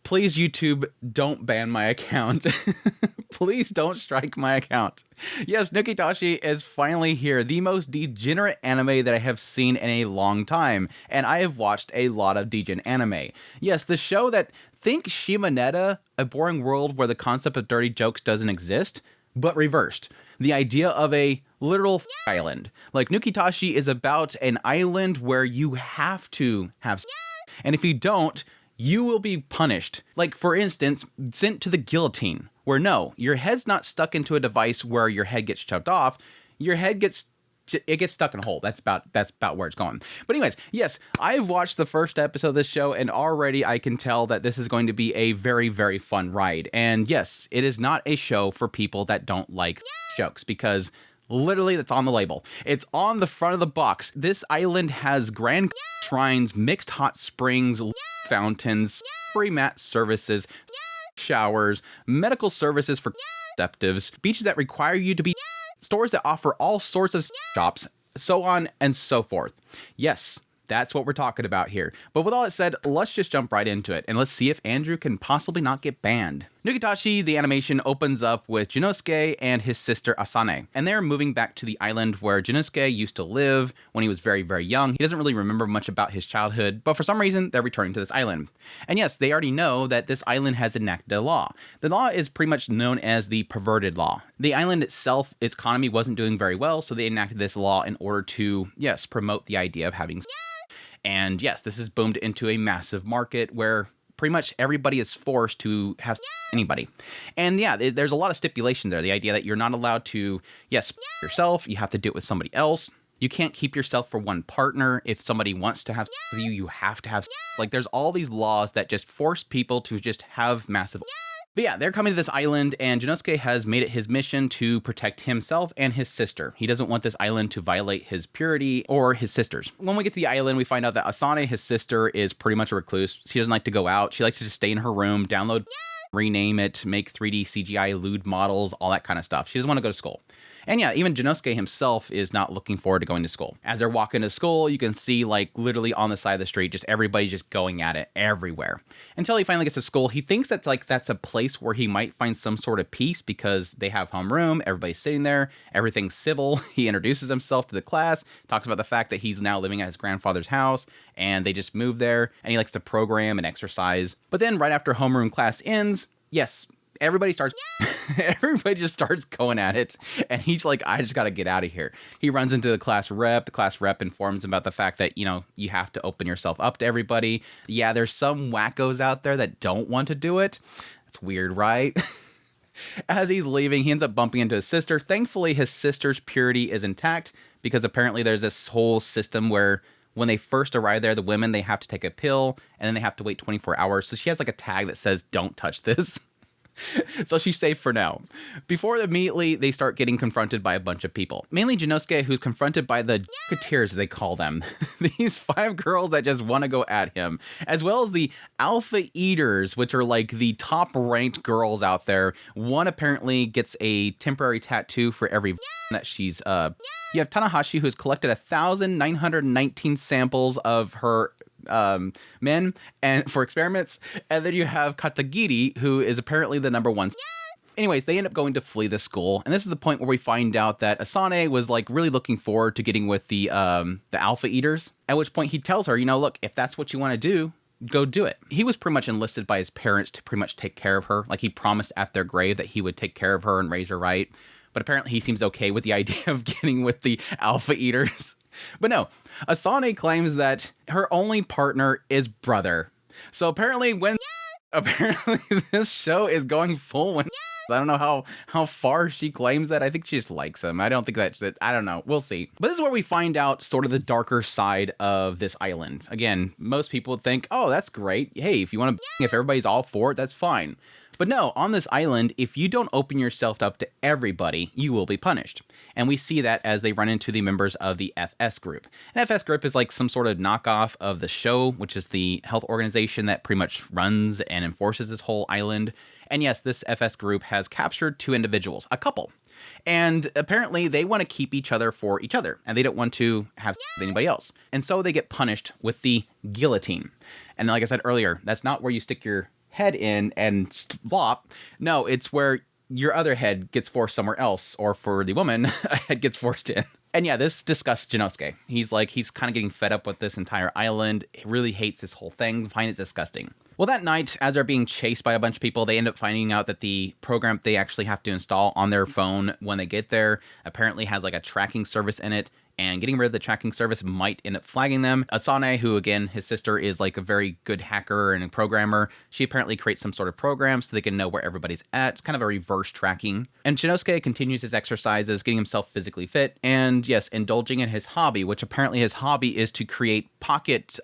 Please, YouTube, don't ban my account. Please don't strike my account. Yes, Nukitashi is finally here, the most degenerate anime that I have seen in a long time, and I have watched a lot of degen anime. Yes, the show that think Shimoneta, a boring world where the concept of dirty jokes doesn't exist, but reversed. The idea of a literal island. Like, Nukitashi is about an island where you have to have and if you don't, you will be punished. Like, for instance, sent to the guillotine, where no, your head's not stuck into a device where your head gets chopped off. Your head gets stuck in a hole. That's about where it's going. But anyways, yes, I've watched the first episode of this show, and already I can tell that this is going to be a very, very fun ride. And yes, it is not a show for people that don't like jokes, because literally that's on the label. It's on the front of the box. This island has grand shrines, mixed hot springs, fountains, free mat services, showers, medical services for receptives, beaches that require you to be, stores that offer all sorts of shops, so on and so forth. Yes, that's what we're talking about here. But with all that said, let's just jump right into it, and let's see if Andrew can possibly not get banned. Nukitashi, the animation, opens up with Junosuke and his sister Asane, and they're moving back to the island where Junosuke used to live when he was very, very young. He doesn't really remember much about his childhood, but for some reason, they're returning to this island. And yes, they already know that this island has enacted a law. The law is pretty much known as the perverted law. The island itself, its economy wasn't doing very well, so they enacted this law in order to, yes, promote the idea of having. And yes, this has boomed into a massive market where pretty much everybody is forced to have anybody. And yeah, there's a lot of stipulations there. The idea that you're not allowed to, yes, yourself, you have to do it with somebody else. You can't keep yourself for one partner. If somebody wants to have with you, you have to have. Like, there's all these laws that just force people to just have massive. But yeah, they're coming to this island, and Junosuke has made it his mission to protect himself and his sister. He doesn't want this island to violate his purity or his sister's. When we get to the island, we find out that Asane, his sister, is pretty much a recluse. She doesn't like to go out. She likes to just stay in her room, download, rename it, make 3D CGI lewd models, all that kind of stuff. She doesn't want to go to school. And yeah, even Junosuke himself is not looking forward to going to school. As they're walking to school, you can see, like, literally on the side of the street, just everybody just going at it everywhere. Until he finally gets to school, he thinks that's a place where he might find some sort of peace because they have homeroom, everybody's sitting there, everything's civil. He introduces himself to the class, talks about the fact that he's now living at his grandfather's house, and they just moved there, and he likes to program and exercise. But then right after homeroom class ends, yes, everybody just starts going at it, and he's like, I just got to get out of here. He runs into the class rep. The class rep informs him about the fact that, you know, you have to open yourself up to everybody. Yeah, there's some wackos out there that don't want to do it. That's weird, right? As he's leaving, he ends up bumping into his sister. Thankfully, his sister's purity is intact, because apparently there's this whole system where when they first arrive there, the women, they have to take a pill, and then they have to wait 24 hours. So she has like a tag that says, don't touch this. So she's safe for now. Before immediately they start getting confronted by a bunch of people. Mainly Junosuke, who's confronted by the Jokketeers, they call them. These 5 girls that just want to go at him. As well as the Alpha Eaters, which are like the top ranked girls out there. One apparently gets a temporary tattoo for every that she's You have Tanahashi, who's collected 1,919 samples of her men and for experiments, and then you have Katagiri, who is apparently the #1. Anyways, they end up going to flee the school, and this is the point where we find out that Asane was like really looking forward to getting with the Alpha Eaters, at which point he tells her, you know, look, if that's what you want to do, go do it. He was pretty much enlisted by his parents to pretty much take care of her. Like, he promised at their grave that he would take care of her and raise her right, but apparently he seems okay with the idea of getting with the Alpha Eaters. But no, Asane claims that her only partner is brother. So apparently this show is going full when I don't know how far she claims that. I think she just likes him. I don't think that's it. I don't know. We'll see. But this is where we find out sort of the darker side of this island. Again, most people think, oh, that's great. Hey, if you want to, if everybody's all for it, that's fine. But no, on this island, if you don't open yourself up to everybody, you will be punished. And we see that as they run into the members of the FS group. An FS group is like some sort of knockoff of the SHO, which is the health organization that pretty much runs and enforces this whole island. And yes, this FS group has captured 2 individuals, a couple. And apparently they want to keep each other for each other, and they don't want to have with anybody else. And so they get punished with the guillotine. And like I said earlier, that's not where you stick your head in and flop. No, it's where your other head gets forced somewhere else, or for the woman, a head gets forced in. And yeah, this disgusts Jinosuke. He's kind of getting fed up with this entire island. He really hates this whole thing, finds it disgusting. Well, that night, as they're being chased by a bunch of people, they end up finding out that the program they actually have to install on their phone when they get there apparently has like a tracking service in it, and getting rid of the tracking service might end up flagging them. Asane, who again, his sister is like a very good hacker and a programmer, she apparently creates some sort of program so they can know where everybody's at. It's kind of a reverse tracking. And Shinosuke continues his exercises, getting himself physically fit, and yes, indulging in his hobby, which apparently his hobby is to create pocket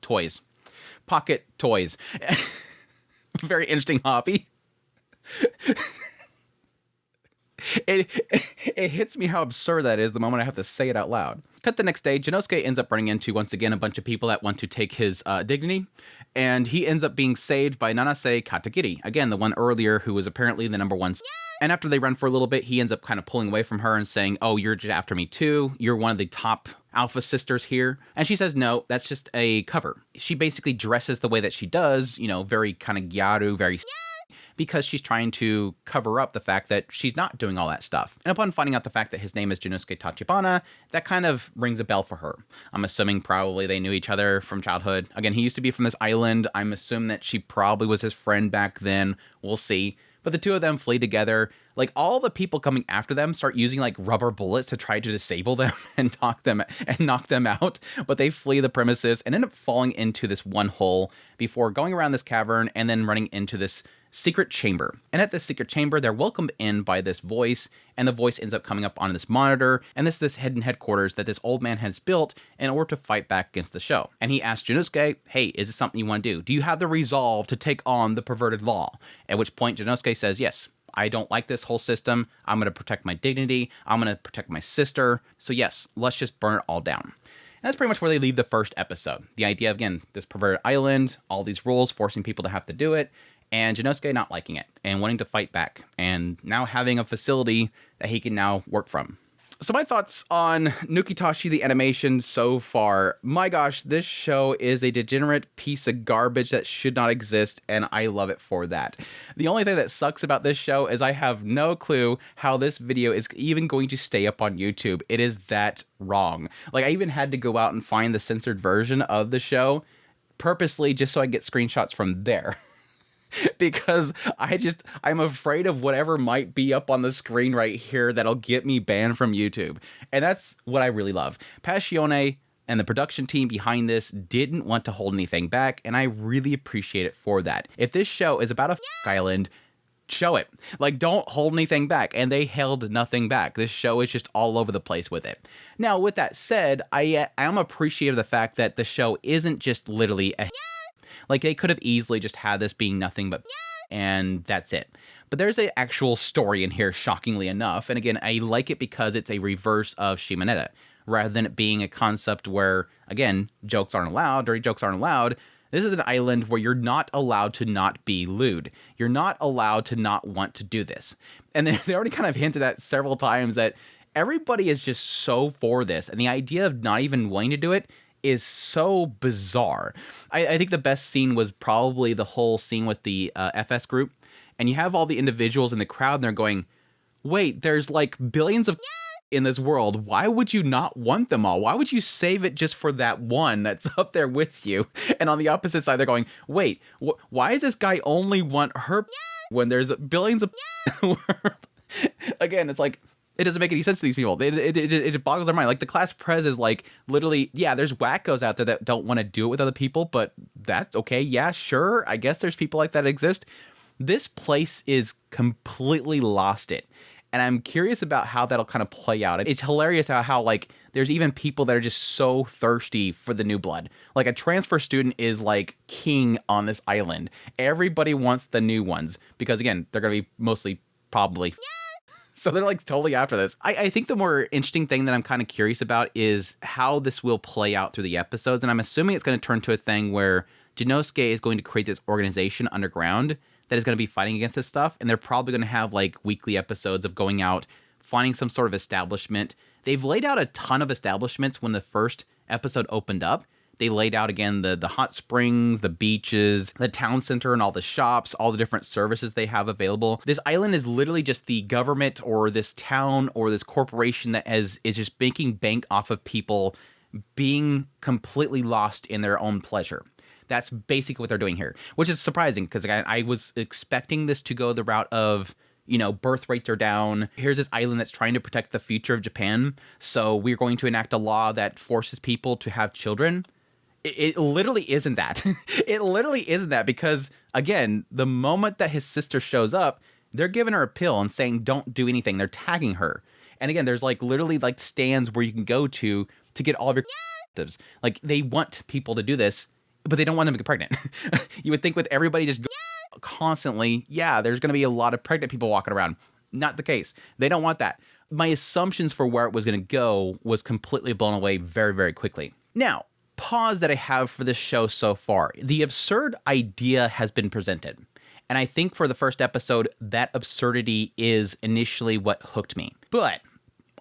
toys. Pocket toys. Very interesting hobby. It hits me how absurd that is the moment I have to say it out loud. Cut the next day, Jinosuke ends up running into, once again, a bunch of people that want to take his dignity, and he ends up being saved by Nanase Katagiri, again, the one earlier who was apparently the number one. And after they run for a little bit, he ends up kind of pulling away from her and saying, oh, you're just after me too. You're one of the top alpha sisters here. And she says, no, that's just a cover. She basically dresses the way that she does, you know, very kind of gyaru, very because she's trying to cover up the fact that she's not doing all that stuff. And upon finding out the fact that his name is Jinosuke Tachibana, that kind of rings a bell for her. I'm assuming probably they knew each other from childhood. Again, he used to be from this island. I'm assuming that she probably was his friend back then. We'll see. But the two of them flee together. Like, all the people coming after them start using like rubber bullets to try to disable them and knock them out. But they flee the premises and end up falling into this one hole before going around this cavern and then running into this secret chamber. And at this secret chamber, they're welcomed in by this voice, and the voice ends up coming up on this monitor, and this is this hidden headquarters that this old man has built in order to fight back against the show. And he asks Jinosuke, hey, is this something you want to do? Do you have the resolve to take on the perverted law? At which point Jinosuke says, yes, I don't like this whole system. I'm going to protect my dignity. I'm going to protect my sister. So yes, let's just burn it all down. And that's pretty much where they leave the first episode. The idea of, again, this perverted island, all these rules forcing people to have to do it, and Jinosuke not liking it and wanting to fight back, and now having a facility that he can now work from. So my thoughts on Nukitashi, the animation so far. My gosh, this show is a degenerate piece of garbage that should not exist, and I love it for that. The only thing that sucks about this show is I have no clue how this video is even going to stay up on YouTube. It is that wrong. Like, I even had to go out and find the censored version of the show purposely just so I get screenshots from there. Because I'm afraid of whatever might be up on the screen right here that'll get me banned from YouTube. And that's what I really love. Passione and the production team behind this didn't want to hold anything back, and I really appreciate it for that. If this show is about a island, show it. Like, don't hold anything back, and they held nothing back. This show is just all over the place with it. Now, with that said, I am appreciative of the fact that the show isn't just literally a like, they could have easily just had this being nothing but and that's it. But there's an actual story in here, shockingly enough. And again, I like it because it's a reverse of Shimonetta. Rather than it being a concept where, again, jokes aren't allowed, dirty jokes aren't allowed, this is an island where you're not allowed to not be lewd. You're not allowed to not want to do this. And they already kind of hinted at several times that everybody is just so for this. And the idea of not even wanting to do it is so bizarre. I think the best scene was probably the whole scene with the FS group. And you have all the individuals in the crowd and they're going, wait, there's like billions of in this world. Why would you not want them all? Why would you save it just for that one that's up there with you? And on the opposite side, they're going, wait, why does this guy only want her when there's billions of in the world? Again, it's like, it doesn't make any sense to these people. It boggles their mind. Like, the class prez is like, literally, yeah, there's wackos out there that don't want to do it with other people, but that's okay. Yeah, sure. I guess there's people like that exist. This place is completely lost it. And I'm curious about how that'll kind of play out. It's hilarious how like, there's even people that are just so thirsty for the new blood. Like, a transfer student is like king on this island. Everybody wants the new ones because, again, they're going to be mostly probably... So they're like totally after this. I think the more interesting thing that I'm kind of curious about is how this will play out through the episodes. And I'm assuming it's going to turn to a thing where Jinosuke is going to create this organization underground that is going to be fighting against this stuff. And they're probably going to have like weekly episodes of going out, finding some sort of establishment. They've laid out a ton of establishments when the first episode opened up, They laid out, again, the hot springs, the beaches, the town center, and all the shops, all the different services they have available. This island is literally just the government or this town or this corporation that is just making bank off of people being completely lost in their own pleasure. That's basically what they're doing here, which is surprising because I was expecting this to go the route of, birth rates are down. Here's this island that's trying to protect the future of Japan, so we're going to enact a law that forces people to have children. It literally isn't that. It literally isn't that because, again, the moment that his sister shows up, they're giving her a pill and saying, don't do anything. They're tagging her. And again, there's literally stands where you can go to get all of your contraceptives. They want people to do this, but they don't want them to get pregnant. You would think with everybody just constantly, there's going to be a lot of pregnant people walking around. Not the case. They don't want that. My assumptions for where it was going to go was completely blown away very, very quickly. Now, pause that I have for this show so far. The absurd idea has been presented. And I think for the first episode, that absurdity is initially what hooked me. But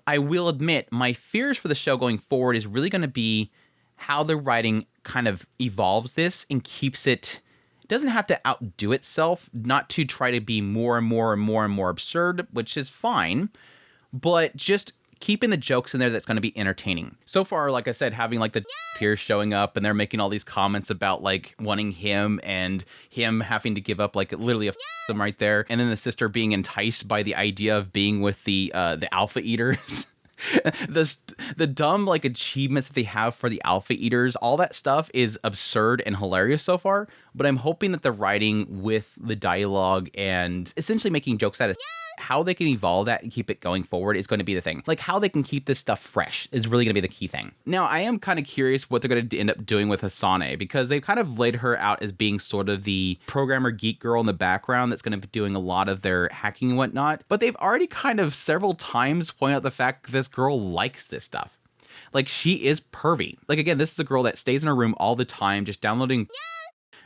I will admit, my fears for the show going forward is really going to be how the writing kind of evolves this and keeps it doesn't have to outdo itself, not to try to be more and more and more and more absurd, which is fine, but just keeping the jokes in there that's going to be entertaining. So far, like I said, having the tears showing up and they're making all these comments about wanting him and him having to give up literally them right there, and then the sister being enticed by the idea of being with the alpha eaters. The dumb achievements that they have for the alpha eaters, all that stuff is absurd and hilarious so far, but I'm hoping that the writing with the dialogue and essentially making jokes out of how they can evolve that and keep it going forward is going to be the thing. How they can keep this stuff fresh is really going to be the key thing. Now, I am kind of curious what they're going to end up doing with Asane, because they've kind of laid her out as being sort of the programmer geek girl in the background that's going to be doing a lot of their hacking and whatnot. But they've already kind of several times pointed out the fact that this girl likes this stuff. She is pervy. Again, this is a girl that stays in her room all the time, just downloading,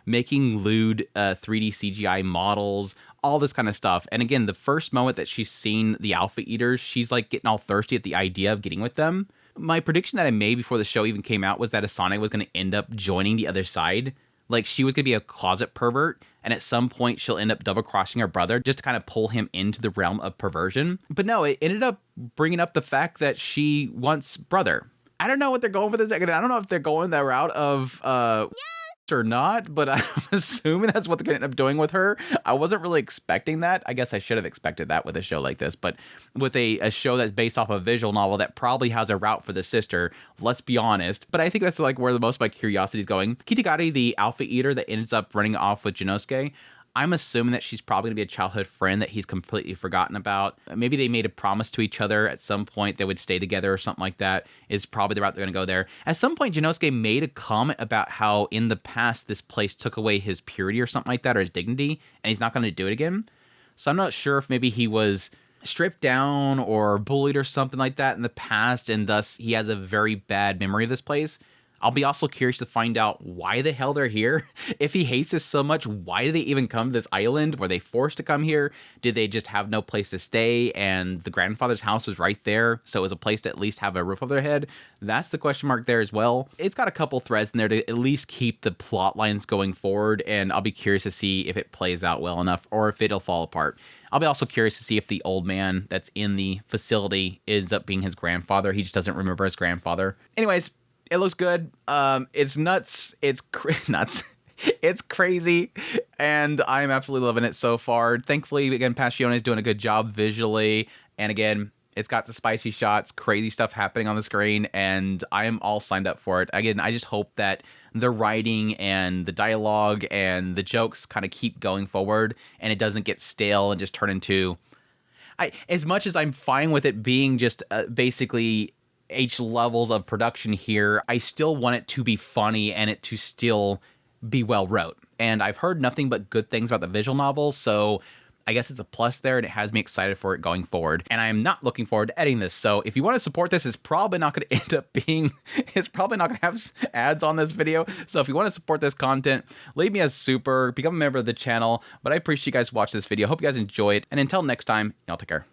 making lewd 3D CGI models, all this kind of stuff. And again, the first moment that she's seen the alpha eaters, she's getting all thirsty at the idea of getting with them. My prediction that I made before the show even came out was that Asane was going to end up joining the other side. She was going to be a closet pervert, and at some point she'll end up double-crossing her brother just to kind of pull him into the realm of perversion. But no, it ended up bringing up the fact that she wants brother. I don't know what they're going for this. I don't know if they're going that route of or not, but I'm assuming that's what they're going to end up doing with her. I wasn't really expecting that. I guess I should have expected that with a show like this, but with a show that's based off a visual novel that probably has a route for the sister, let's be honest. But I think that's where the most of my curiosity is going. Kitagari, the alpha eater that ends up running off with Jinosuke, I'm assuming that she's probably going to be a childhood friend that he's completely forgotten about. Maybe they made a promise to each other at some point they would stay together or something like that, is probably the route they're going to go there. At some point, Jinosuke made a comment about how in the past this place took away his purity or something like that, or his dignity, and he's not going to do it again. So I'm not sure if maybe he was stripped down or bullied or something like that in the past, and thus he has a very bad memory of this place. I'll be also curious to find out why the hell they're here. If he hates this so much, why did they even come to this island? Were they forced to come here? Did they just have no place to stay and the grandfather's house was right there, so it was a place to at least have a roof over their head? That's the question mark there as well. It's got a couple threads in there to at least keep the plot lines going forward, and I'll be curious to see if it plays out well enough or if it'll fall apart. I'll be also curious to see if the old man that's in the facility ends up being his grandfather. He just doesn't remember his grandfather. Anyways, it looks good. It's nuts. It's nuts. It's crazy, and I'm absolutely loving it so far. Thankfully, again, Passione is doing a good job visually, and again, it's got the spicy shots, crazy stuff happening on the screen, and I am all signed up for it. Again, I just hope that the writing and the dialogue and the jokes kind of keep going forward, and it doesn't get stale and just turn into... as much as I'm fine with it being just basically H levels of production here, I still want it to be funny and it to still be well wrote. And I've heard nothing but good things about the visual novel, so I guess it's a plus there, and it has me excited for it going forward. And I am not looking forward to editing this, so if you want to support this, it's probably not going to end up being, it's probably not going to have ads on this video. So if you want to support this content, leave me a super, become a member of the channel. But I appreciate you guys watching this video. Hope you guys enjoy it, and until next time, y'all take care.